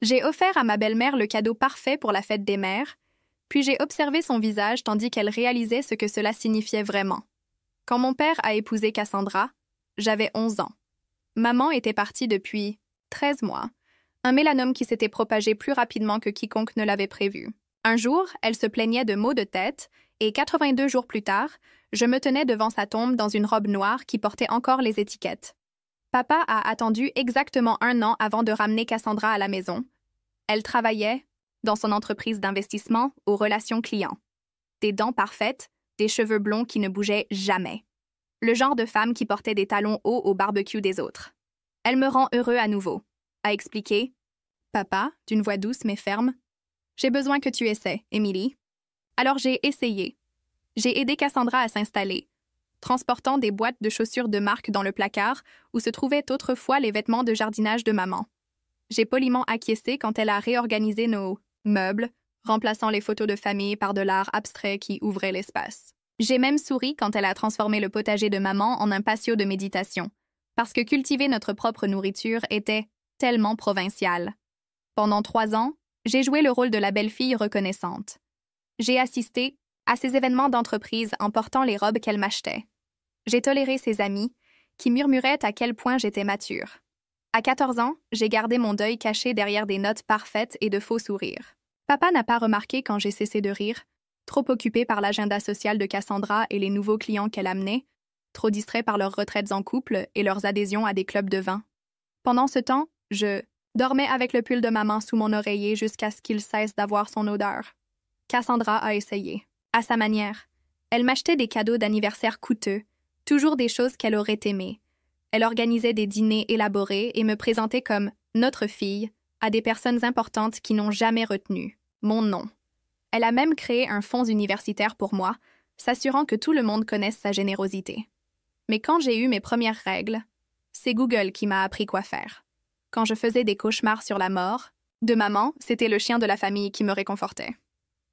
J'ai offert à ma belle-mère le cadeau parfait pour la fête des mères, puis j'ai observé son visage tandis qu'elle réalisait ce que cela signifiait vraiment. Quand mon père a épousé Cassandra, j'avais 11 ans. Maman était partie depuis 13 mois, un mélanome qui s'était propagé plus rapidement que quiconque ne l'avait prévu. Un jour, elle se plaignait de maux de tête, et 82 jours plus tard, je me tenais devant sa tombe dans une robe noire qui portait encore les étiquettes. Papa a attendu exactement 1 an avant de ramener Cassandra à la maison. Elle travaillait dans son entreprise d'investissement aux relations clients. Des dents parfaites, des cheveux blonds qui ne bougeaient jamais. Le genre de femme qui portait des talons hauts au barbecue des autres. Elle me rend heureux à nouveau, a expliqué Papa, d'une voix douce mais ferme. J'ai besoin que tu essaies, Emily. Alors j'ai essayé. J'ai aidé Cassandra à s'installer, transportant des boîtes de chaussures de marque dans le placard où se trouvaient autrefois les vêtements de jardinage de maman. J'ai poliment acquiescé quand elle a réorganisé nos meubles, remplaçant les photos de famille par de l'art abstrait qui ouvrait l'espace. J'ai même souri quand elle a transformé le potager de maman en un patio de méditation, parce que cultiver notre propre nourriture était tellement provincial. Pendant 3 ans, j'ai joué le rôle de la belle-fille reconnaissante. J'ai assisté à ses événements d'entreprise en portant les robes qu'elle m'achetait. J'ai toléré ses amis, qui murmuraient à quel point j'étais mature. À 14 ans, j'ai gardé mon deuil caché derrière des notes parfaites et de faux sourires. Papa n'a pas remarqué quand j'ai cessé de rire, trop occupé par l'agenda social de Cassandra et les nouveaux clients qu'elle amenait, trop distrait par leurs retraites en couple et leurs adhésions à des clubs de vin. Pendant ce temps, je dormais avec le pull de maman sous mon oreiller jusqu'à ce qu'il cesse d'avoir son odeur. Cassandra a essayé, à sa manière. Elle m'achetait des cadeaux d'anniversaire coûteux, toujours des choses qu'elle aurait aimées. Elle organisait des dîners élaborés et me présentait comme « notre fille » à des personnes importantes qui n'ont jamais retenu mon nom. Elle a même créé un fonds universitaire pour moi, s'assurant que tout le monde connaisse sa générosité. Mais quand j'ai eu mes premières règles, c'est Google qui m'a appris quoi faire. Quand je faisais des cauchemars sur la mort, de maman, c'était le chien de la famille qui me réconfortait.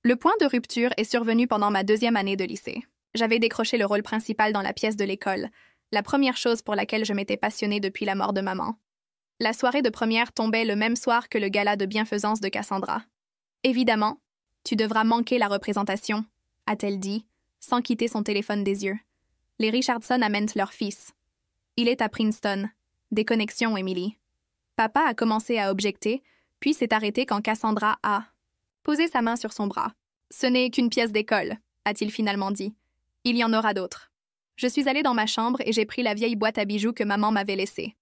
Le point de rupture est survenu pendant ma 2e année de lycée. J'avais décroché le rôle principal dans la pièce de l'école, la première chose pour laquelle je m'étais passionnée depuis la mort de maman. La soirée de première tombait le même soir que le gala de bienfaisance de Cassandra. Évidemment, tu devras manquer la représentation, a-t-elle dit, sans quitter son téléphone des yeux. Les Richardson amènent leur fils. Il est à Princeton. Déconnexion, Emily. Papa a commencé à objecter, puis s'est arrêté quand Cassandra a posé sa main sur son bras. Ce n'est qu'une pièce d'école, a-t-il finalement dit. Il y en aura d'autres. Je suis allée dans ma chambre et j'ai pris la vieille boîte à bijoux que maman m'avait laissée.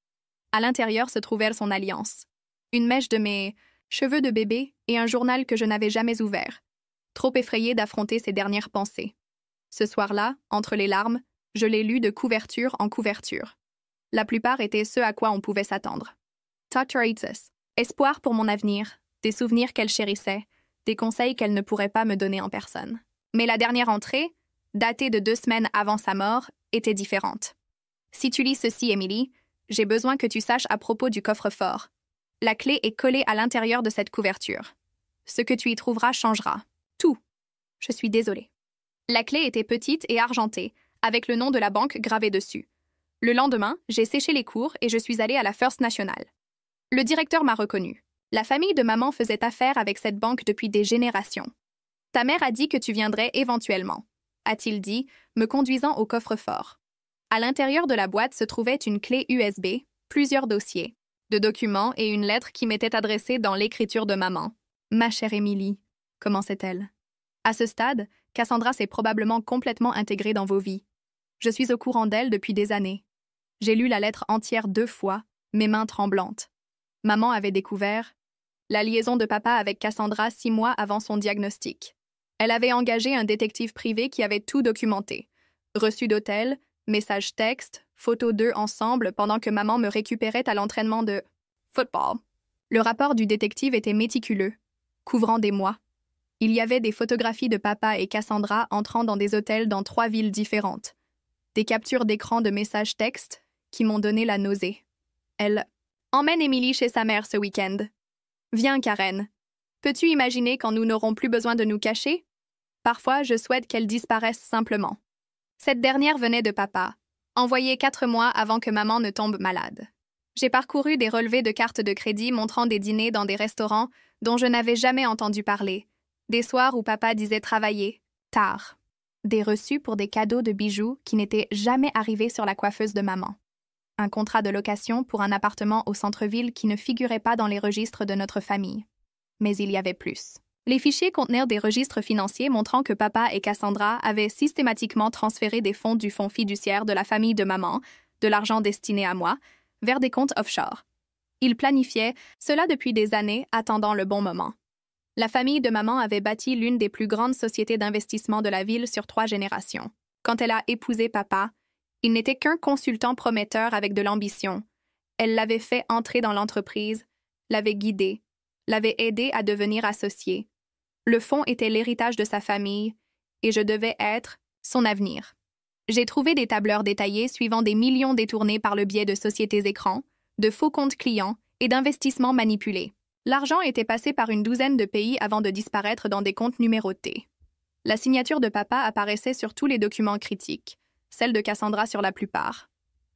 À l'intérieur se trouvait son alliance. Une mèche de mes cheveux de bébé et un journal que je n'avais jamais ouvert, trop effrayée d'affronter ses dernières pensées. Ce soir-là, entre les larmes, je l'ai lu de couverture en couverture. La plupart étaient ce à quoi on pouvait s'attendre. Torturators, espoir pour mon avenir, des souvenirs qu'elle chérissait, des conseils qu'elle ne pourrait pas me donner en personne. Mais la dernière entrée, datée de 2 semaines avant sa mort, était différente. Si tu lis ceci, Emily, j'ai besoin que tu saches à propos du coffre-fort. La clé est collée à l'intérieur de cette couverture. Ce que tu y trouveras changera. Tout. Je suis désolée. La clé était petite et argentée, avec le nom de la banque gravé dessus. Le lendemain, j'ai séché les cours et je suis allée à la First National. Le directeur m'a reconnue. La famille de maman faisait affaire avec cette banque depuis des générations. Ta mère a dit que tu viendrais éventuellement, a-t-il dit, me conduisant au coffre-fort. À l'intérieur de la boîte se trouvait une clé USB, plusieurs dossiers, de documents et une lettre qui m'était adressée dans l'écriture de maman. « Ma chère Émilie », commençait-elle. À ce stade, Cassandra s'est probablement complètement intégrée dans vos vies. Je suis au courant d'elle depuis des années. J'ai lu la lettre entière 2 fois, mes mains tremblantes. Maman avait découvert la liaison de papa avec Cassandra 6 mois avant son diagnostic. Elle avait engagé un détective privé qui avait tout documenté. Reçu d'hôtel, messages textes, photos d'eux ensemble pendant que maman me récupérait à l'entraînement de football. Le rapport du détective était méticuleux, couvrant des mois. Il y avait des photographies de papa et Cassandra entrant dans des hôtels dans 3 villes différentes. Des captures d'écran de messages textes qui m'ont donné la nausée. Elle emmène Emily chez sa mère ce week-end. Viens, Karen. Peux-tu imaginer quand nous n'aurons plus besoin de nous cacher? Parfois, je souhaite qu'elle disparaisse simplement. Cette dernière venait de papa, envoyée 4 mois avant que maman ne tombe malade. J'ai parcouru des relevés de cartes de crédit montrant des dîners dans des restaurants dont je n'avais jamais entendu parler, des soirs où papa disait travailler, tard, des reçus pour des cadeaux de bijoux qui n'étaient jamais arrivés sur la coiffeuse de maman, un contrat de location pour un appartement au centre-ville qui ne figurait pas dans les registres de notre famille. Mais il y avait plus. Les fichiers contenaient des registres financiers montrant que papa et Cassandra avaient systématiquement transféré des fonds du fonds fiduciaire de la famille de maman, de l'argent destiné à moi, vers des comptes offshore. Ils planifiaient cela depuis des années, attendant le bon moment. La famille de maman avait bâti l'une des plus grandes sociétés d'investissement de la ville sur 3 générations. Quand elle a épousé papa, il n'était qu'un consultant prometteur avec de l'ambition. Elle l'avait fait entrer dans l'entreprise, l'avait guidé, l'avait aidé à devenir associé. Le fonds était l'héritage de sa famille et je devais être son avenir. J'ai trouvé des tableurs détaillés suivant des millions détournés par le biais de sociétés écrans, de faux comptes clients et d'investissements manipulés. L'argent était passé par une douzaine de pays avant de disparaître dans des comptes numérotés. La signature de papa apparaissait sur tous les documents critiques, celle de Cassandra sur la plupart.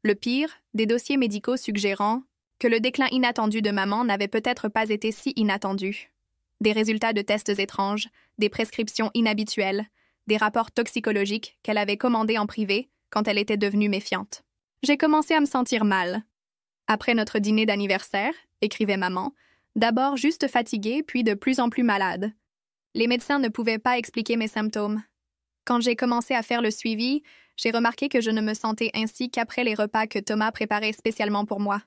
Le pire, des dossiers médicaux suggérant que le déclin inattendu de maman n'avait peut-être pas été si inattendu. Des résultats de tests étranges, des prescriptions inhabituelles, des rapports toxicologiques qu'elle avait commandés en privé quand elle était devenue méfiante. J'ai commencé à me sentir mal. Après notre dîner d'anniversaire, écrivait maman, d'abord juste fatiguée, puis de plus en plus malade. Les médecins ne pouvaient pas expliquer mes symptômes. Quand j'ai commencé à faire le suivi, j'ai remarqué que je ne me sentais ainsi qu'après les repas que Thomas préparait spécialement pour moi.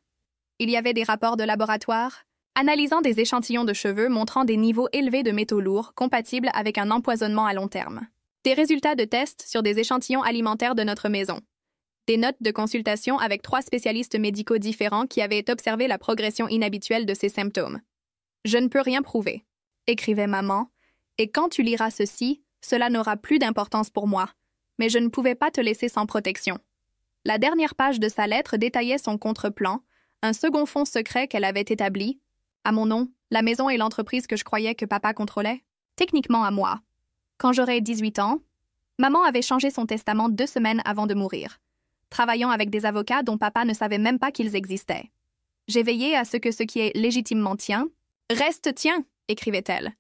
Il y avait des rapports de laboratoire, analysant des échantillons de cheveux montrant des niveaux élevés de métaux lourds compatibles avec un empoisonnement à long terme. Des résultats de tests sur des échantillons alimentaires de notre maison. Des notes de consultation avec 3 spécialistes médicaux différents qui avaient observé la progression inhabituelle de ces symptômes. « Je ne peux rien prouver », écrivait maman, « et quand tu liras ceci, cela n'aura plus d'importance pour moi. Mais je ne pouvais pas te laisser sans protection. » La dernière page de sa lettre détaillait son contre-plan, un second fonds secret qu'elle avait établi, à mon nom, la maison et l'entreprise que je croyais que papa contrôlait, techniquement à moi. Quand j'aurais 18 ans, maman avait changé son testament 2 semaines avant de mourir, travaillant avec des avocats dont papa ne savait même pas qu'ils existaient. J'ai veillé à ce que ce qui est légitimement tien reste tien, écrivait-elle.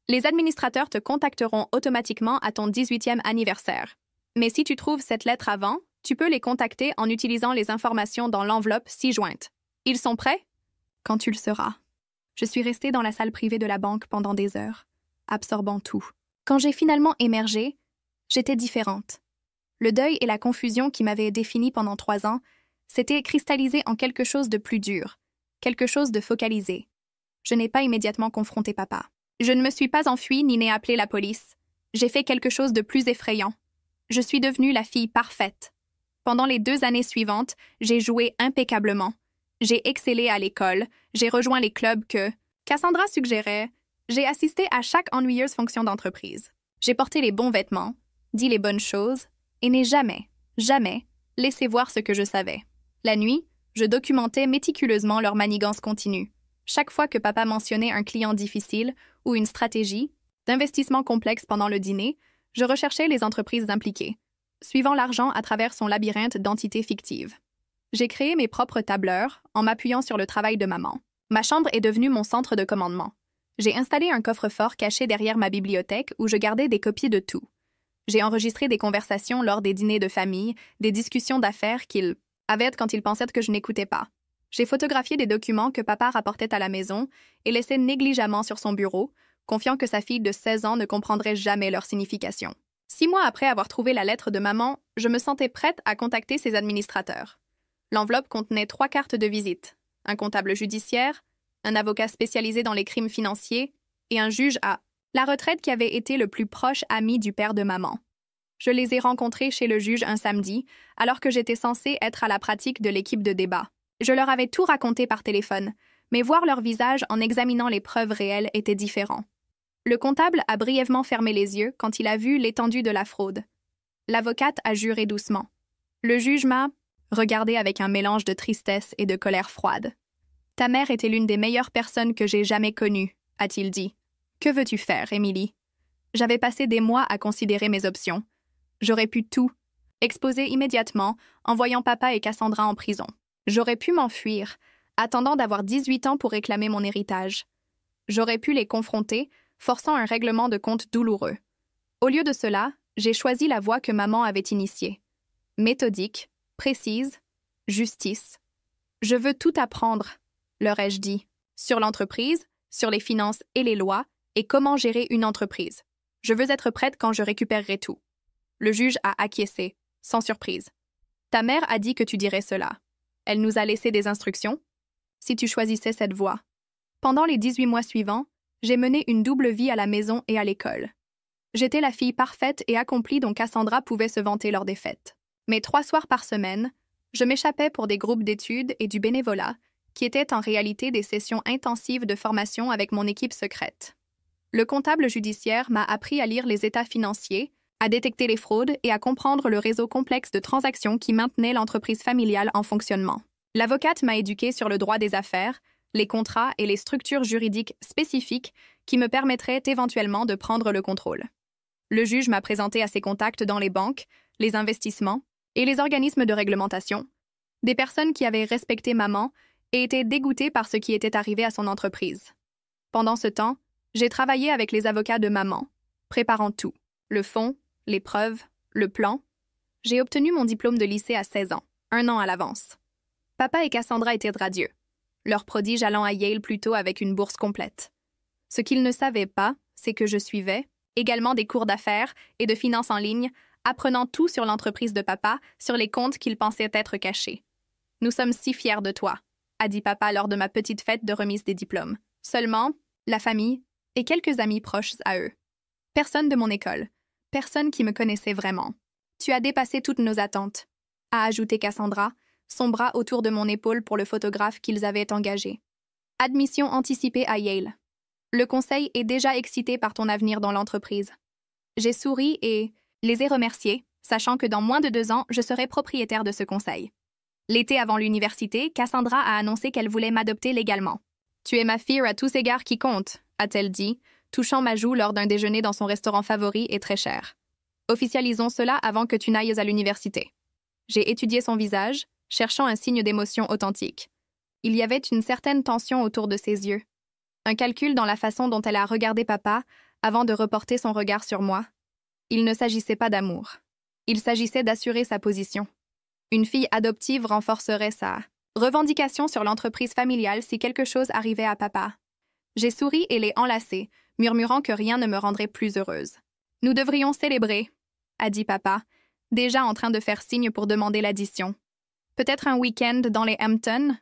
Les administrateurs te contacteront automatiquement à ton 18e anniversaire. Mais si tu trouves cette lettre avant, tu peux les contacter en utilisant les informations dans l'enveloppe ci-jointe. Ils sont prêts? Quand tu le seras. Je suis restée dans la salle privée de la banque pendant des heures, absorbant tout. Quand j'ai finalement émergé, j'étais différente. Le deuil et la confusion qui m'avaient définie pendant 3 ans s'étaient cristallisés en quelque chose de plus dur, quelque chose de focalisé. Je n'ai pas immédiatement confronté papa. Je ne me suis pas enfuie ni n'ai appelé la police. J'ai fait quelque chose de plus effrayant. Je suis devenue la fille parfaite. Pendant les 2 années suivantes, j'ai joué impeccablement. J'ai excellé à l'école, j'ai rejoint les clubs que Cassandra suggérait, j'ai assisté à chaque ennuyeuse fonction d'entreprise. J'ai porté les bons vêtements, dit les bonnes choses, et n'ai jamais, jamais laissé voir ce que je savais. La nuit, je documentais méticuleusement leur manigance continue. Chaque fois que papa mentionnait un client difficile ou une stratégie d'investissement complexe pendant le dîner, je recherchais les entreprises impliquées, suivant l'argent à travers son labyrinthe d'entités fictives. J'ai créé mes propres tableurs en m'appuyant sur le travail de maman. Ma chambre est devenue mon centre de commandement. J'ai installé un coffre-fort caché derrière ma bibliothèque où je gardais des copies de tout. J'ai enregistré des conversations lors des dîners de famille, des discussions d'affaires qu'il avait quand il pensait que je n'écoutais pas. J'ai photographié des documents que papa rapportait à la maison et laissait négligemment sur son bureau, confiant que sa fille de 16 ans ne comprendrait jamais leur signification. 6 mois après avoir trouvé la lettre de maman, je me sentais prête à contacter ses administrateurs. L'enveloppe contenait 3 cartes de visite, un comptable judiciaire, un avocat spécialisé dans les crimes financiers et un juge à la retraite qui avait été le plus proche ami du père de maman. Je les ai rencontrés chez le juge un samedi, alors que j'étais censée être à la pratique de l'équipe de débat. Je leur avais tout raconté par téléphone, mais voir leur visage en examinant les preuves réelles était différent. Le comptable a brièvement fermé les yeux quand il a vu l'étendue de la fraude. L'avocate a juré doucement. Le juge m'a regardé avec un mélange de tristesse et de colère froide. « Ta mère était l'une des meilleures personnes que j'ai jamais connues, a-t-il dit. Que veux-tu faire, Émilie? J'avais passé des mois à considérer mes options. J'aurais pu tout exposer immédiatement en voyant papa et Cassandra en prison. J'aurais pu m'enfuir, attendant d'avoir 18 ans pour réclamer mon héritage. J'aurais pu les confronter, forçant un règlement de compte douloureux. Au lieu de cela, j'ai choisi la voie que maman avait initiée. Méthodique, précise, justice. Je veux tout apprendre, leur ai-je dit, sur l'entreprise, sur les finances et les lois, et comment gérer une entreprise. Je veux être prête quand je récupérerai tout. Le juge a acquiescé, sans surprise. Ta mère a dit que tu dirais cela. Elle nous a laissé des instructions. Si tu choisissais cette voie. Pendant les 18 mois suivants, j'ai mené une double vie à la maison et à l'école. J'étais la fille parfaite et accomplie dont Cassandra pouvait se vanter lors des fêtes. Mais 3 soirs par semaine, je m'échappais pour des groupes d'études et du bénévolat, qui étaient en réalité des sessions intensives de formation avec mon équipe secrète. Le comptable judiciaire m'a appris à lire les états financiers, à détecter les fraudes et à comprendre le réseau complexe de transactions qui maintenait l'entreprise familiale en fonctionnement. L'avocate m'a éduquée sur le droit des affaires, les contrats et les structures juridiques spécifiques qui me permettraient éventuellement de prendre le contrôle. Le juge m'a présenté à ses contacts dans les banques, les investissements et les organismes de réglementation, des personnes qui avaient respecté maman et étaient dégoûtées par ce qui était arrivé à son entreprise. Pendant ce temps, j'ai travaillé avec les avocats de maman, préparant tout, le fond, les preuves, le plan. J'ai obtenu mon diplôme de lycée à 16 ans, 1 an à l'avance. Papa et Cassandra étaient radieux, leur prodige allant à Yale plus tôt avec une bourse complète. Ce qu'ils ne savaient pas, c'est que je suivais également des cours d'affaires et de finances en ligne, apprenant tout sur l'entreprise de papa, sur les comptes qu'il pensait être cachés. « Nous sommes si fiers de toi », a dit papa lors de ma petite fête de remise des diplômes. Seulement, la famille et quelques amis proches à eux. Personne de mon école, personne qui me connaissait vraiment. « Tu as dépassé toutes nos attentes », a ajouté Cassandra, son bras autour de mon épaule pour le photographe qu'ils avaient engagé. Admission anticipée à Yale. Le conseil est déjà excité par ton avenir dans l'entreprise. J'ai souri et les ai remerciés, sachant que dans moins de 2 ans, je serai propriétaire de ce conseil. L'été avant l'université, Cassandra a annoncé qu'elle voulait m'adopter légalement. « Tu es ma fille à tous égards qui compte », a-t-elle dit, touchant ma joue lors d'un déjeuner dans son restaurant favori et très cher. « Officialisons cela avant que tu n'ailles à l'université. » J'ai étudié son visage, cherchant un signe d'émotion authentique. Il y avait une certaine tension autour de ses yeux. Un calcul dans la façon dont elle a regardé papa avant de reporter son regard sur moi. Il ne s'agissait pas d'amour. Il s'agissait d'assurer sa position. Une fille adoptive renforcerait sa revendication sur l'entreprise familiale si quelque chose arrivait à papa. J'ai souri et l'ai enlacé, murmurant que rien ne me rendrait plus heureuse. « Nous devrions célébrer », a dit papa, déjà en train de faire signe pour demander l'addition. « Peut-être un week-end dans les Hamptons?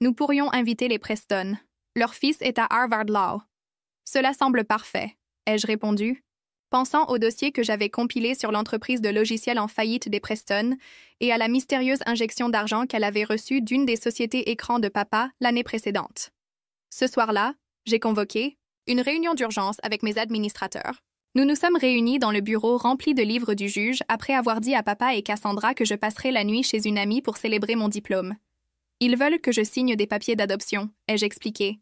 Nous pourrions inviter les Preston. Leur fils est à Harvard Law. » « Cela semble parfait, ai-je répondu, pensant au dossier que j'avais compilé sur l'entreprise de logiciels en faillite des Preston et à la mystérieuse injection d'argent qu'elle avait reçue d'une des sociétés écrans de papa l'année précédente. Ce soir-là, j'ai convoqué une réunion d'urgence avec mes administrateurs. Nous nous sommes réunis dans le bureau rempli de livres du juge après avoir dit à papa et Cassandra que je passerais la nuit chez une amie pour célébrer mon diplôme. Ils veulent que je signe des papiers d'adoption, ai-je expliqué.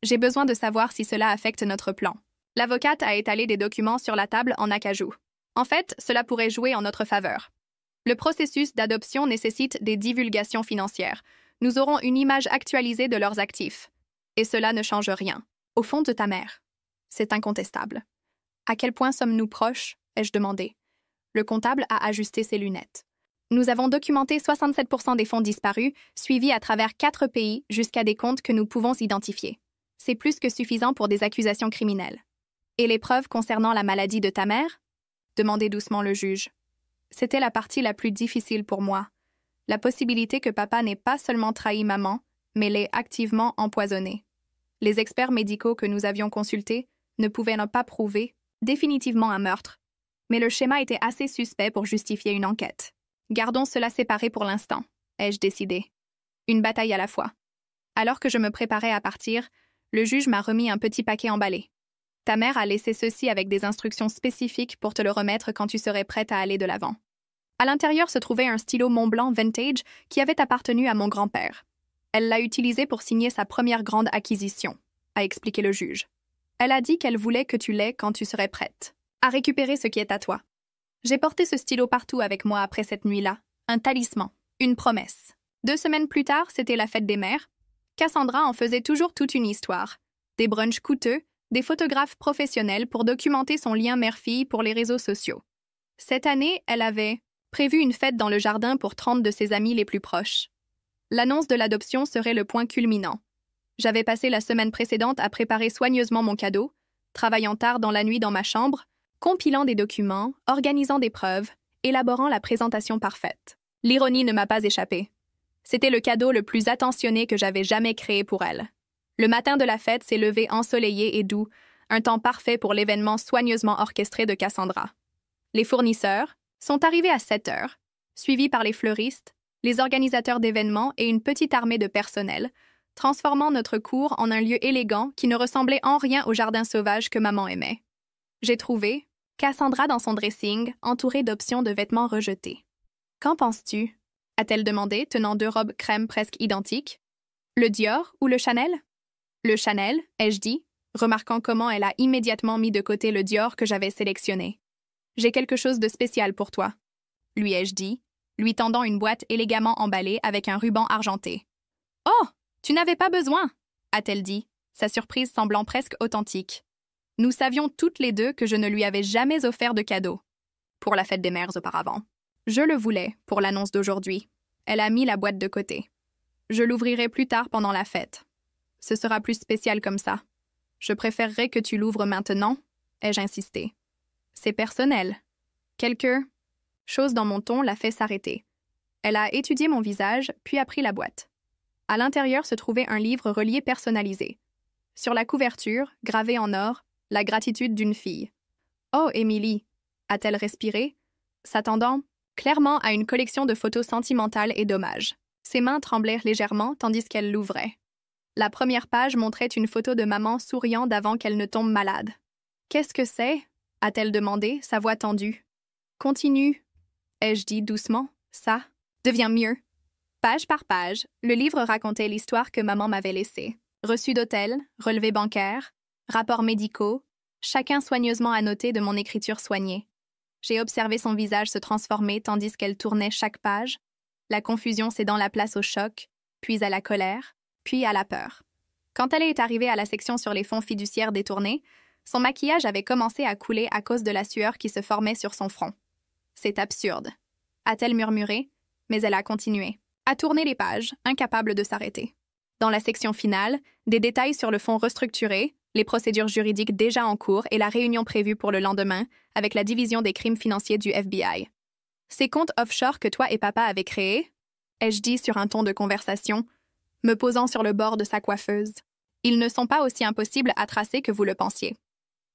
J'ai besoin de savoir si cela affecte notre plan. L'avocate a étalé des documents sur la table en acajou. En fait, cela pourrait jouer en notre faveur. Le processus d'adoption nécessite des divulgations financières. Nous aurons une image actualisée de leurs actifs. Et cela ne change rien. Au fond de ta mère. C'est incontestable. À quel point sommes-nous proches, ai-je demandé. Le comptable a ajusté ses lunettes. Nous avons documenté 67% des fonds disparus, suivis à travers 4 pays jusqu'à des comptes que nous pouvons identifier. C'est plus que suffisant pour des accusations criminelles. Et les preuves concernant la maladie de ta mère? Demandait doucement le juge. C'était la partie la plus difficile pour moi. La possibilité que papa n'ait pas seulement trahi maman, mais l'ait activement empoisonnée. Les experts médicaux que nous avions consultés ne pouvaient pas prouver définitivement un meurtre, mais le schéma était assez suspect pour justifier une enquête. Gardons cela séparé pour l'instant, ai-je décidé. Une bataille à la fois. Alors que je me préparais à partir, le juge m'a remis un petit paquet emballé. Ta mère a laissé ceci avec des instructions spécifiques pour te le remettre quand tu serais prête à aller de l'avant. À l'intérieur se trouvait un stylo Montblanc Vintage qui avait appartenu à mon grand-père. Elle l'a utilisé pour signer sa première grande acquisition, a expliqué le juge. Elle a dit qu'elle voulait que tu l'aies quand tu serais prête à récupérer ce qui est à toi. J'ai porté ce stylo partout avec moi après cette nuit-là, un talisman, une promesse. 2 semaines plus tard, c'était la fête des mères. Cassandra en faisait toujours toute une histoire. Des brunchs coûteux, des photographes professionnels pour documenter son lien mère-fille pour les réseaux sociaux. Cette année, elle avait prévu une fête dans le jardin pour 30 de ses amis les plus proches. L'annonce de l'adoption serait le point culminant. J'avais passé la semaine précédente à préparer soigneusement mon cadeau, travaillant tard dans la nuit dans ma chambre, compilant des documents, organisant des preuves, élaborant la présentation parfaite. L'ironie ne m'a pas échappé. C'était le cadeau le plus attentionné que j'avais jamais créé pour elle. Le matin de la fête s'est levé ensoleillé et doux, un temps parfait pour l'événement soigneusement orchestré de Cassandra. Les fournisseurs sont arrivés à 7 heures, suivis par les fleuristes, les organisateurs d'événements et une petite armée de personnel, transformant notre cour en un lieu élégant qui ne ressemblait en rien au jardin sauvage que maman aimait. J'ai trouvé Cassandra dans son dressing, entourée d'options de vêtements rejetés. « Qu'en penses-tu » a-t-elle demandé, tenant 2 robes crème presque identiques. « Le Dior ou le Chanel ?»« Le Chanel » ai-je dit, remarquant comment elle a immédiatement mis de côté le Dior que j'avais sélectionné. « J'ai quelque chose de spécial pour toi » lui ai-je dit, lui tendant une boîte élégamment emballée avec un ruban argenté. « Oh, tu n'avais pas besoin » a-t-elle dit, sa surprise semblant presque authentique. Nous savions toutes les deux que je ne lui avais jamais offert de cadeau. Pour la fête des mères auparavant. Je le voulais pour l'annonce d'aujourd'hui. Elle a mis la boîte de côté. Je l'ouvrirai plus tard pendant la fête. Ce sera plus spécial comme ça. Je préférerais que tu l'ouvres maintenant, ai-je insisté. C'est personnel. Quelque chose dans mon ton l'a fait s'arrêter. Elle a étudié mon visage, puis a pris la boîte. À l'intérieur se trouvait un livre relié personnalisé. Sur la couverture, gravé en or, la gratitude d'une fille. « Oh, Émilie » a-t-elle respiré, s'attendant clairement à une collection de photos sentimentales et d'hommages. Ses mains tremblèrent légèrement tandis qu'elle l'ouvrait. La première page montrait une photo de maman souriant d'avant qu'elle ne tombe malade. « Qu'est-ce que c'est » a-t-elle demandé, sa voix tendue. « Continue » ai-je dit doucement. « Ça devient mieux. » Page par page, le livre racontait l'histoire que maman m'avait laissée. Reçus d'hôtel, relevés bancaires, rapports médicaux, chacun soigneusement annoté de mon écriture soignée. J'ai observé son visage se transformer tandis qu'elle tournait chaque page, la confusion cédant la place au choc, puis à la colère, puis à la peur. Quand elle est arrivée à la section sur les fonds fiduciaires détournés, son maquillage avait commencé à couler à cause de la sueur qui se formait sur son front. « C'est absurde », a-t-elle murmuré, mais elle a continué, à tourner les pages, incapable de s'arrêter. Dans la section finale, des détails sur le fonds restructuré, les procédures juridiques déjà en cours et la réunion prévue pour le lendemain avec la division des crimes financiers du FBI. Ces comptes offshore que toi et papa avez créés, ai-je dit sur un ton de conversation, me posant sur le bord de sa coiffeuse. Ils ne sont pas aussi impossibles à tracer que vous le pensiez.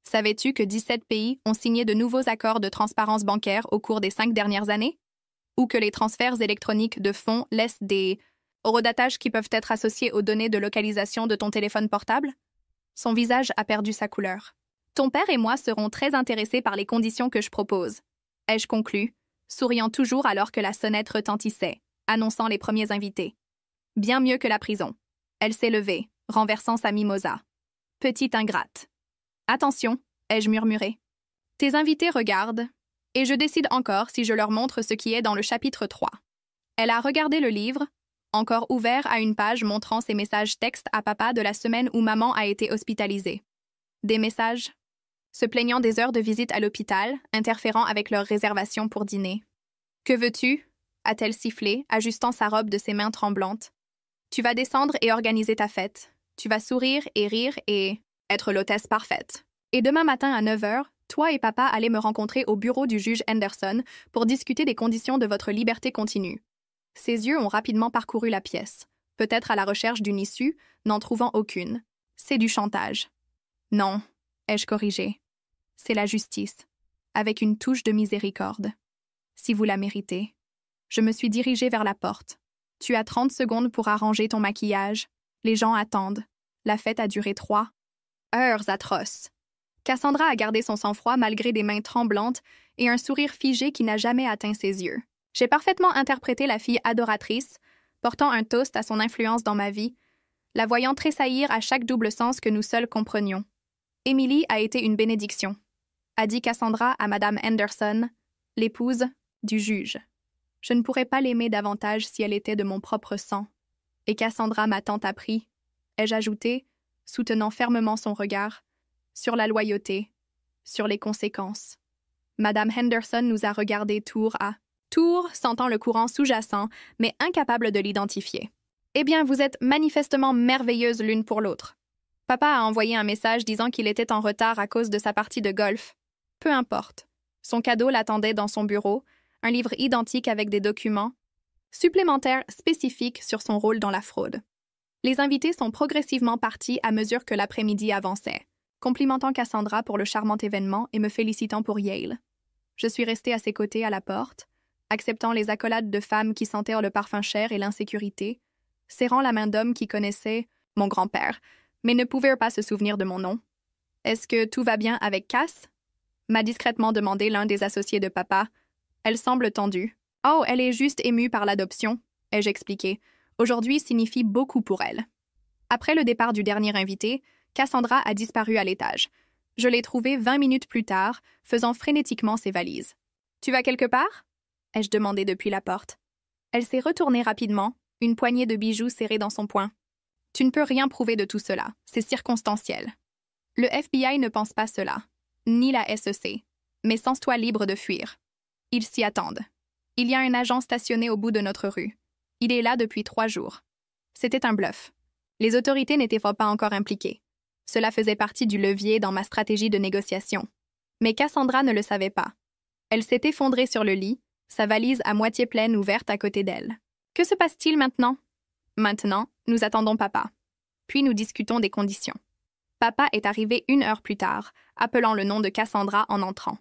Savais-tu que 17 pays ont signé de nouveaux accords de transparence bancaire au cours des 5 dernières années? Ou que les transferts électroniques de fonds laissent des horodatages qui peuvent être associés aux données de localisation de ton téléphone portable? Son visage a perdu sa couleur. Ton père et moi serons très intéressés par les conditions que je propose, ai-je conclu, souriant toujours alors que la sonnette retentissait, annonçant les premiers invités. Bien mieux que la prison. Elle s'est levée, renversant sa mimosa. Petite ingrate. Attention, ai-je murmuré. Tes invités regardent, et je décide encore si je leur montre ce qui est dans le chapitre 3. Elle a regardé le livre, encore ouvert à une page montrant ses messages textes à papa de la semaine où maman a été hospitalisée. Des messages se plaignant des heures de visite à l'hôpital, interférant avec leur réservation pour dîner. « Que veux-tu » a-t-elle sifflé, ajustant sa robe de ses mains tremblantes. « Tu vas descendre et organiser ta fête. Tu vas sourire et rire et être l'hôtesse parfaite. Et demain matin à 9 heures, toi et papa allez me rencontrer au bureau du juge Henderson pour discuter des conditions de votre liberté continue. » Ses yeux ont rapidement parcouru la pièce, peut-être à la recherche d'une issue, n'en trouvant aucune. C'est du chantage. Non, ai-je corrigé. C'est la justice, avec une touche de miséricorde. Si vous la méritez. Je me suis dirigée vers la porte. Tu as 30 secondes pour arranger ton maquillage. Les gens attendent. La fête a duré 3 heures atroces. Cassandra a gardé son sang-froid malgré des mains tremblantes et un sourire figé qui n'a jamais atteint ses yeux. J'ai parfaitement interprété la fille adoratrice, portant un toast à son influence dans ma vie, la voyant tressaillir à chaque double sens que nous seuls comprenions. Émilie a été une bénédiction, a dit Cassandra à Madame Henderson, l'épouse du juge. Je ne pourrais pas l'aimer davantage si elle était de mon propre sang. Et Cassandra m'a tant appris, ai-je ajouté, soutenant fermement son regard, sur la loyauté, sur les conséquences. Madame Henderson nous a regardés tour à tour, sentant le courant sous-jacent, mais incapable de l'identifier. Eh bien, vous êtes manifestement merveilleuses l'une pour l'autre. Papa a envoyé un message disant qu'il était en retard à cause de sa partie de golf. Peu importe. Son cadeau l'attendait dans son bureau, un livre identique avec des documents supplémentaires spécifiques sur son rôle dans la fraude. Les invités sont progressivement partis à mesure que l'après-midi avançait, complimentant Cassandra pour le charmant événement et me félicitant pour Yale. Je suis restée à ses côtés à la porte, acceptant les accolades de femmes qui sentèrent le parfum cher et l'insécurité, serrant la main d'hommes qui connaissaient mon grand-père, mais ne pouvaient pas se souvenir de mon nom. « Est-ce que tout va bien avec Cass ?» m'a discrètement demandé l'un des associés de papa. Elle semble tendue. « Oh, elle est juste émue par l'adoption, » ai-je expliqué. Aujourd'hui signifie beaucoup pour elle. Après le départ du dernier invité, Cassandra a disparu à l'étage. Je l'ai trouvée 20 minutes plus tard, faisant frénétiquement ses valises. « Tu vas quelque part ?» ai-je demandé depuis la porte. Elle s'est retournée rapidement, une poignée de bijoux serrée dans son poing. « Tu ne peux rien prouver de tout cela, c'est circonstanciel. Le FBI ne pense pas cela, ni la SEC, mais sens-toi libre de fuir. Ils s'y attendent. Il y a un agent stationné au bout de notre rue. Il est là depuis 3 jours. C'était un bluff. Les autorités n'étaient pas encore impliquées. Cela faisait partie du levier dans ma stratégie de négociation. Mais Cassandra ne le savait pas. Elle s'est effondrée sur le lit, sa valise à moitié pleine ouverte à côté d'elle. Que se passe-t-il maintenant? Maintenant, nous attendons papa. Puis nous discutons des conditions. Papa est arrivé 1 heure plus tard, appelant le nom de Cassandra en entrant.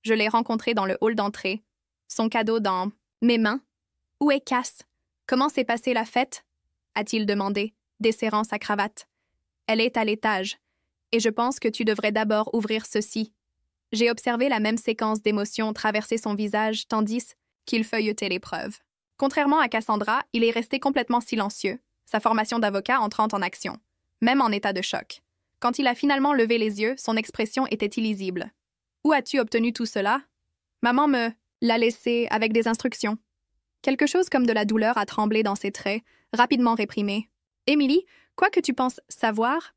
Je l'ai rencontré dans le hall d'entrée, son cadeau dans mes mains. « Où est Cass? Comment s'est passée la fête? » a-t-il demandé, desserrant sa cravate. « Elle est à l'étage, et je pense que tu devrais d'abord ouvrir ceci. » J'ai observé la même séquence d'émotions traverser son visage tandis qu'il feuilletait l'épreuve. Contrairement à Cassandra, il est resté complètement silencieux, sa formation d'avocat entrant en action, même en état de choc. Quand il a finalement levé les yeux, son expression était illisible. « Où as-tu obtenu tout cela? » Maman me l'a laissé avec des instructions. Quelque chose comme de la douleur a tremblé dans ses traits, rapidement réprimé. « Émilie, quoi que tu penses savoir,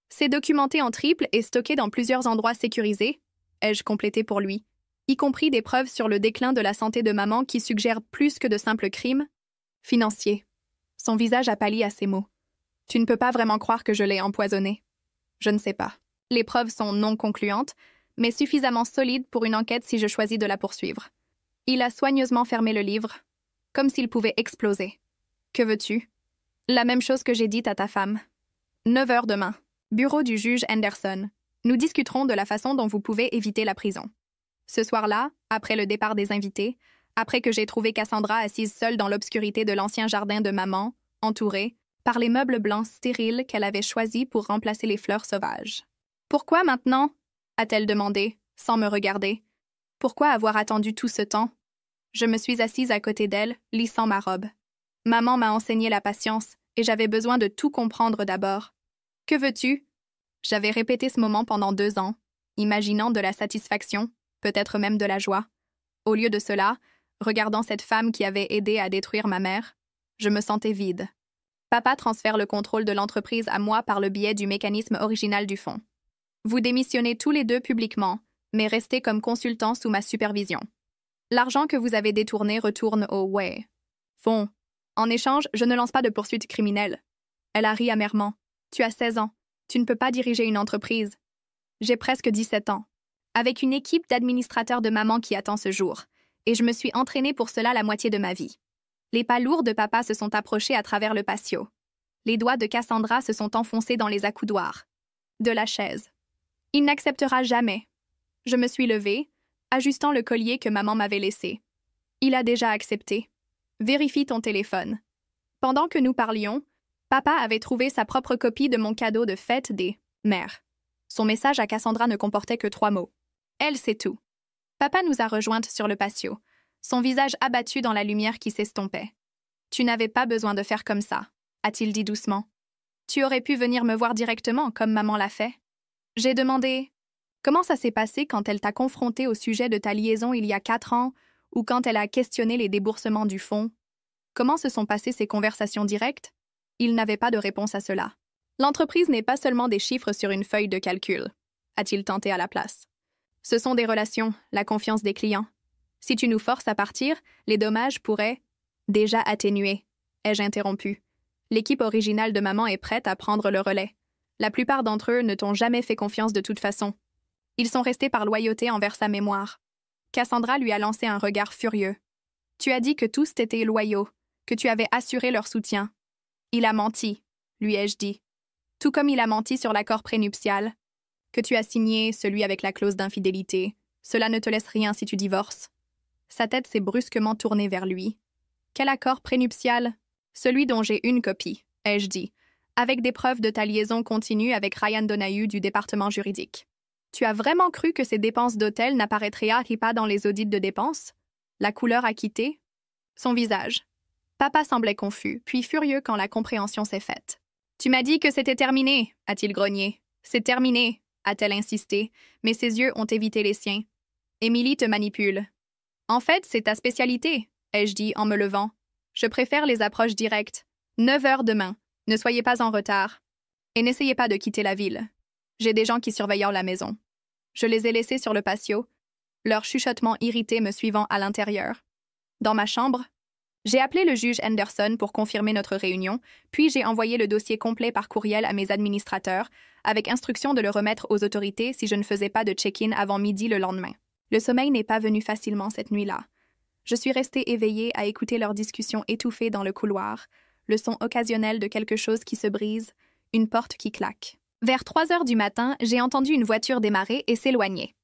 c'est documenté en triple et stocké dans plusieurs endroits sécurisés, ai-je complété pour lui, y compris des preuves sur le déclin de la santé de maman qui suggèrent plus que de simples crimes financiers. » Son visage a pâli à ces mots. « Tu ne peux pas vraiment croire que je l'ai empoisonné. » Je ne sais pas. Les preuves sont non concluantes, mais suffisamment solides pour une enquête si je choisis de la poursuivre. Il a soigneusement fermé le livre, comme s'il pouvait exploser. « Que veux-tu? » La même chose que j'ai dite à ta femme. 9 heures demain. Bureau du juge Henderson. Nous discuterons de la façon dont vous pouvez éviter la prison. Ce soir-là, après le départ des invités, après que j'ai trouvé Cassandra assise seule dans l'obscurité de l'ancien jardin de maman, entourée par les meubles blancs stériles qu'elle avait choisis pour remplacer les fleurs sauvages. « Pourquoi maintenant ?» a-t-elle demandé, sans me regarder. « Pourquoi avoir attendu tout ce temps ?» Je me suis assise à côté d'elle, lissant ma robe. Maman m'a enseigné la patience, et j'avais besoin de tout comprendre d'abord. « Que veux-tu » J'avais répété ce moment pendant 2 ans, imaginant de la satisfaction, peut-être même de la joie. Au lieu de cela, regardant cette femme qui avait aidé à détruire ma mère, je me sentais vide. Papa transfère le contrôle de l'entreprise à moi par le biais du mécanisme original du fonds. Vous démissionnez tous les 2 publiquement, mais restez comme consultant sous ma supervision. L'argent que vous avez détourné retourne au fonds. En échange, je ne lance pas de poursuite criminelle. Elle a ri amèrement. Tu as 16 ans. Tu ne peux pas diriger une entreprise. J'ai presque 17 ans. Avec une équipe d'administrateurs de maman qui attend ce jour. Et je me suis entraînée pour cela la moitié de ma vie. Les pas lourds de papa se sont approchés à travers le patio. Les doigts de Cassandra se sont enfoncés dans les accoudoirs de la chaise. Il n'acceptera jamais. Je me suis levée, ajustant le collier que maman m'avait laissé. Il a déjà accepté. Vérifie ton téléphone. Pendant que nous parlions, papa avait trouvé sa propre copie de mon cadeau de fête des mères. Son message à Cassandra ne comportait que 3 mots. Elle sait tout. Papa nous a rejointes sur le patio, son visage abattu dans la lumière qui s'estompait. Tu n'avais pas besoin de faire comme ça, a-t-il dit doucement. Tu aurais pu venir me voir directement, comme maman l'a fait. J'ai demandé comment ça s'est passé quand elle t'a confronté au sujet de ta liaison il y a 4 ans ou quand elle a questionné les déboursements du fonds. Comment se sont passées ces conversations directes? Il n'avait pas de réponse à cela. L'entreprise n'est pas seulement des chiffres sur une feuille de calcul, a-t-il tenté à la place. Ce sont des relations, la confiance des clients. Si tu nous forces à partir, les dommages pourraient déjà atténuer, ai-je interrompu. L'équipe originale de maman est prête à prendre le relais. La plupart d'entre eux ne t'ont jamais fait confiance de toute façon. Ils sont restés par loyauté envers sa mémoire. Cassandra lui a lancé un regard furieux. Tu as dit que tous t'étaient loyaux, que tu avais assuré leur soutien. Il a menti, lui ai-je dit. Tout comme il a menti sur l'accord prénuptial, que tu as signé, celui avec la clause d'infidélité. Cela ne te laisse rien si tu divorces. Sa tête s'est brusquement tournée vers lui. Quel accord prénuptial? Celui dont j'ai une copie, ai-je dit, avec des preuves de ta liaison continue avec Ryan Donahue du département juridique. Tu as vraiment cru que ces dépenses d'hôtel n'apparaîtraient pas dans les audits de dépenses? La couleur a quitté son visage. Papa semblait confus, puis furieux quand la compréhension s'est faite. Tu m'as dit que c'était terminé, a-t-il grogné. C'est terminé, a-t-elle insisté, mais ses yeux ont évité les siens. Émilie te manipule. En fait, c'est ta spécialité, ai-je dit en me levant. Je préfère les approches directes. 9 heures demain. Ne soyez pas en retard. Et n'essayez pas de quitter la ville. J'ai des gens qui surveillent la maison. Je les ai laissés sur le patio, leur chuchotement irrité me suivant à l'intérieur. Dans ma chambre, j'ai appelé le juge Henderson pour confirmer notre réunion, puis j'ai envoyé le dossier complet par courriel à mes administrateurs, avec instruction de le remettre aux autorités si je ne faisais pas de check-in avant midi le lendemain. Le sommeil n'est pas venu facilement cette nuit-là. Je suis restée éveillée à écouter leurs discussions étouffées dans le couloir, le son occasionnel de quelque chose qui se brise, une porte qui claque. Vers 3 heures du matin, j'ai entendu une voiture démarrer et s'éloigner.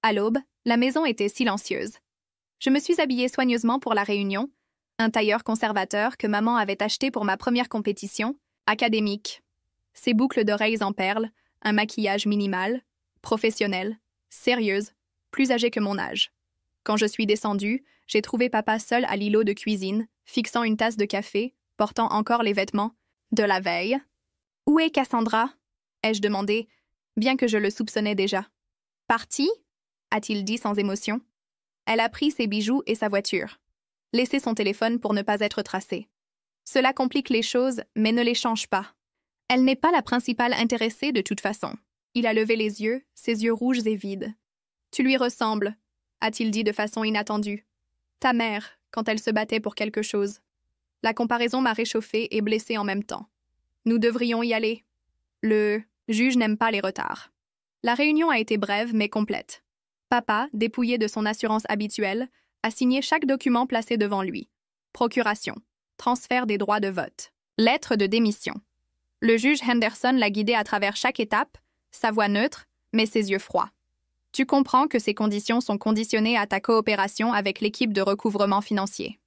À l'aube, la maison était silencieuse. Je me suis habillée soigneusement pour la réunion, un tailleur conservateur que maman avait acheté pour ma première compétition, académique. Ses boucles d'oreilles en perles, un maquillage minimal, professionnel, sérieuse, plus âgée que mon âge. Quand je suis descendue, j'ai trouvé papa seul à l'îlot de cuisine, fixant une tasse de café, portant encore les vêtements de la veille. « Où est Cassandra ?» ai-je demandé, bien que je le soupçonnais déjà. « Partie ?» a-t-il dit sans émotion. Elle a pris ses bijoux et sa voiture. Laissé son téléphone pour ne pas être tracée. Cela complique les choses, mais ne les change pas. Elle n'est pas la principale intéressée de toute façon. Il a levé les yeux, ses yeux rouges et vides. « Tu lui ressembles, » a-t-il dit de façon inattendue. « Ta mère, quand elle se battait pour quelque chose. » La comparaison m'a réchauffée et blessée en même temps. Nous devrions y aller. Le juge n'aime pas les retards. La réunion a été brève mais complète. Papa, dépouillé de son assurance habituelle, a signé chaque document placé devant lui. Procuration, transfert des droits de vote, lettre de démission. Le juge Henderson l'a guidé à travers chaque étape, sa voix neutre, mais ses yeux froids. Tu comprends que ces conditions sont conditionnées à ta coopération avec l'équipe de recouvrement financier.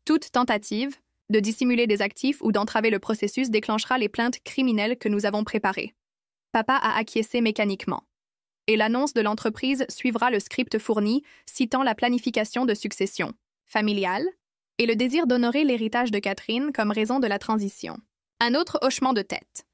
Toute tentative de dissimuler des actifs ou d'entraver le processus déclenchera les plaintes criminelles que nous avons préparées. Papa a acquiescé mécaniquement. Et l'annonce de l'entreprise suivra le script fourni citant la planification de succession familiale et le désir d'honorer l'héritage de Catherine comme raison de la transition. Un autre hochement de tête.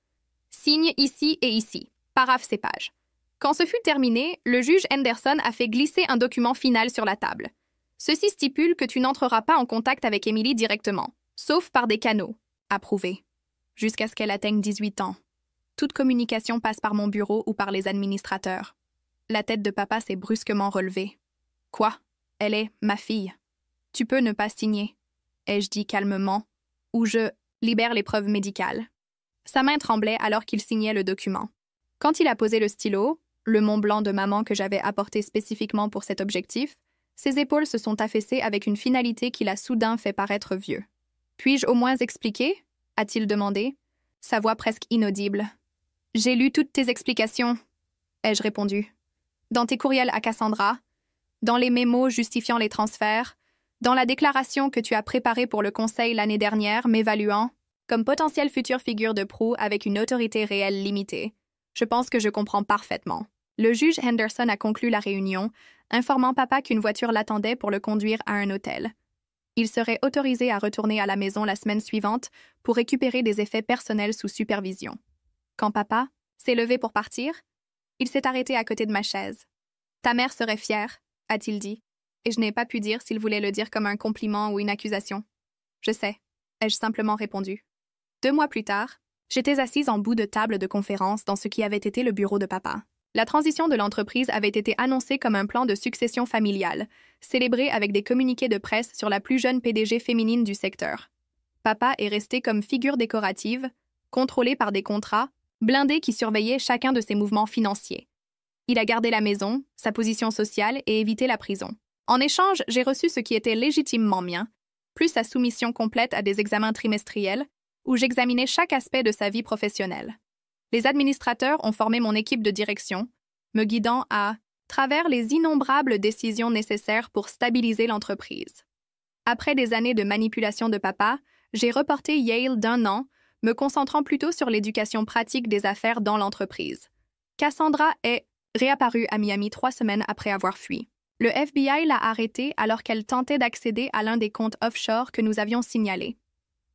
Signe ici et ici. Paraphcépage. Quand ce fut terminé, le juge Henderson a fait glisser un document final sur la table. Ceci stipule que tu n'entreras pas en contact avec Émilie directement, sauf par des canaux. Approuvé. Jusqu'à ce qu'elle atteigne 18 ans. Toute communication passe par mon bureau ou par les administrateurs. La tête de papa s'est brusquement relevée. Quoi? Elle est ma fille. Tu peux ne pas signer, ai-je dit calmement, ou je libère les preuves médicales. Sa main tremblait alors qu'il signait le document. Quand il a posé le stylo, le Mont Blanc de maman que j'avais apporté spécifiquement pour cet objectif, ses épaules se sont affaissées avec une finalité qui l'a soudain fait paraître vieux. Puis-je au moins expliquer? A-t-il demandé, sa voix presque inaudible. J'ai lu toutes tes explications, ai-je répondu. Dans tes courriels à Cassandra, dans les mémos justifiant les transferts, dans la déclaration que tu as préparée pour le conseil l'année dernière m'évaluant comme potentielle future figure de proue avec une autorité réelle limitée. Je pense que je comprends parfaitement. Le juge Henderson a conclu la réunion, informant papa qu'une voiture l'attendait pour le conduire à un hôtel. Il serait autorisé à retourner à la maison la semaine suivante pour récupérer des effets personnels sous supervision. Quand papa s'est levé pour partir, il s'est arrêté à côté de ma chaise. « Ta mère serait fière, » a-t-il dit, et je n'ai pas pu dire s'il voulait le dire comme un compliment ou une accusation. « Je sais », ai-je simplement répondu. 2 mois plus tard, J'étais assise en bout de table de conférence dans ce qui avait été le bureau de papa. La transition de l'entreprise avait été annoncée comme un plan de succession familiale, célébré avec des communiqués de presse sur la plus jeune PDG féminine du secteur. Papa est resté comme figure décorative, contrôlé par des contrats, blindés qui surveillaient chacun de ses mouvements financiers. Il a gardé la maison, sa position sociale et évité la prison. En échange, j'ai reçu ce qui était légitimement mien, plus sa soumission complète à des examens trimestriels, où j'examinais chaque aspect de sa vie professionnelle. Les administrateurs ont formé mon équipe de direction, me guidant à travers les innombrables décisions nécessaires pour stabiliser l'entreprise. Après des années de manipulation de papa, j'ai reporté Yale d'1 an, me concentrant plutôt sur l'éducation pratique des affaires dans l'entreprise. Cassandra est réapparue à Miami 3 semaines après avoir fui. Le FBI l'a arrêtée alors qu'elle tentait d'accéder à l'un des comptes offshore que nous avions signalés.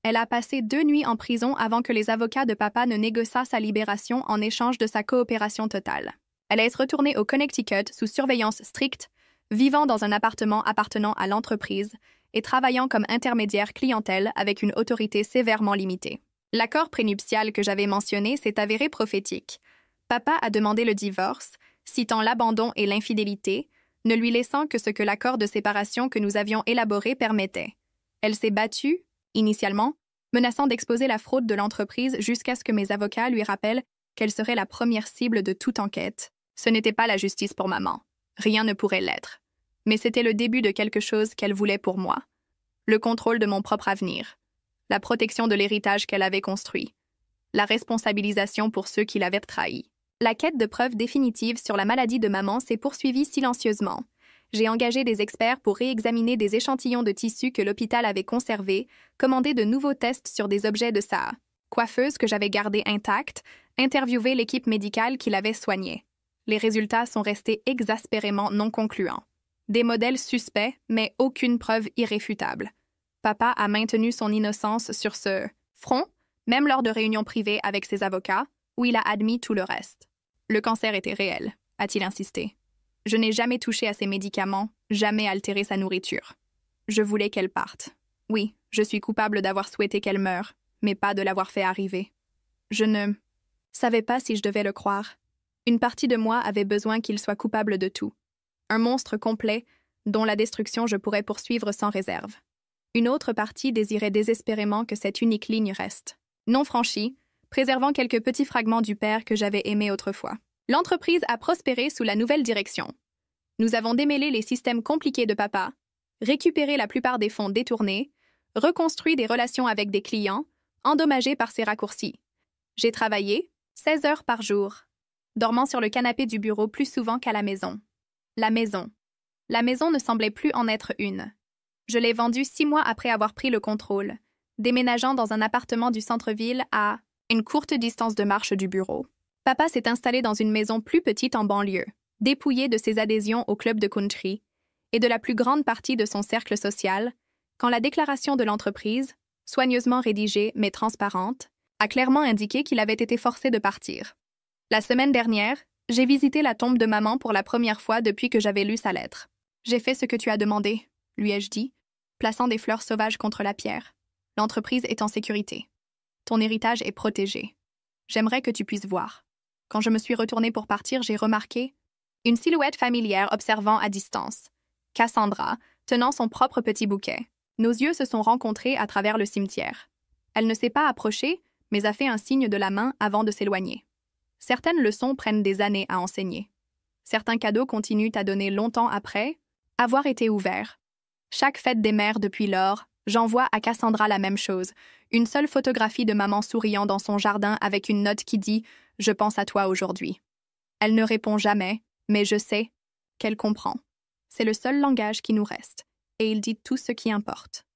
Elle a passé 2 nuits en prison avant que les avocats de papa ne négocient sa libération en échange de sa coopération totale. Elle est retournée au Connecticut sous surveillance stricte, vivant dans un appartement appartenant à l'entreprise et travaillant comme intermédiaire clientèle avec une autorité sévèrement limitée. L'accord prénuptial que j'avais mentionné s'est avéré prophétique. Papa a demandé le divorce, citant l'abandon et l'infidélité, ne lui laissant que ce que l'accord de séparation que nous avions élaboré permettait. Elle s'est battue, initialement, menaçant d'exposer la fraude de l'entreprise jusqu'à ce que mes avocats lui rappellent qu'elle serait la première cible de toute enquête. Ce n'était pas la justice pour maman. Rien ne pourrait l'être. Mais c'était le début de quelque chose qu'elle voulait pour moi. Le contrôle de mon propre avenir. La protection de l'héritage qu'elle avait construit. La responsabilisation pour ceux qui l'avaient trahi. La quête de preuves définitives sur la maladie de maman s'est poursuivie silencieusement. J'ai engagé des experts pour réexaminer des échantillons de tissus que l'hôpital avait conservés, commandé de nouveaux tests sur des objets de sa coiffeuse que j'avais gardée intacte, interviewé l'équipe médicale qui l'avait soignée. Les résultats sont restés exaspérément non concluants. Des modèles suspects, mais aucune preuve irréfutable. Papa a maintenu son innocence sur ce front, même lors de réunions privées avec ses avocats, où il a admis tout le reste. Le cancer était réel, a-t-il insisté. Je n'ai jamais touché à ses médicaments, jamais altéré sa nourriture. Je voulais qu'elle parte. Oui, je suis coupable d'avoir souhaité qu'elle meure, mais pas de l'avoir fait arriver. Je ne savais pas si je devais le croire. Une partie de moi avait besoin qu'il soit coupable de tout. Un monstre complet, dont la destruction je pourrais poursuivre sans réserve. Une autre partie désirait désespérément que cette unique ligne reste, non franchie, préservant quelques petits fragments du père que j'avais aimé autrefois. L'entreprise a prospéré sous la nouvelle direction. Nous avons démêlé les systèmes compliqués de papa, récupéré la plupart des fonds détournés, reconstruit des relations avec des clients, endommagés par ces raccourcis. J'ai travaillé 16 heures par jour, dormant sur le canapé du bureau plus souvent qu'à la maison. La maison. La maison ne semblait plus en être une. Je l'ai vendue 6 mois après avoir pris le contrôle, déménageant dans un appartement du centre-ville à une courte distance de marche du bureau. Papa s'est installé dans une maison plus petite en banlieue, dépouillé de ses adhésions au club de country et de la plus grande partie de son cercle social, quand la déclaration de l'entreprise, soigneusement rédigée mais transparente, a clairement indiqué qu'il avait été forcé de partir. La semaine dernière, j'ai visité la tombe de maman pour la première fois depuis que j'avais lu sa lettre. « J'ai fait ce que tu as demandé », lui ai-je dit, plaçant des fleurs sauvages contre la pierre. « L'entreprise est en sécurité. Ton héritage est protégé. J'aimerais que tu puisses voir. » Quand je me suis retournée pour partir, j'ai remarqué une silhouette familière observant à distance. Cassandra, tenant son propre petit bouquet. Nos yeux se sont rencontrés à travers le cimetière. Elle ne s'est pas approchée, mais a fait un signe de la main avant de s'éloigner. Certaines leçons prennent des années à enseigner. Certains cadeaux continuent à donner longtemps après avoir été ouverts. Chaque fête des mères depuis lors, j'envoie à Cassandra la même chose, une seule photographie de maman souriant dans son jardin avec une note qui dit « Je pense à toi aujourd'hui ». Elle ne répond jamais, mais je sais qu'elle comprend. C'est le seul langage qui nous reste, et il dit tout ce qui importe.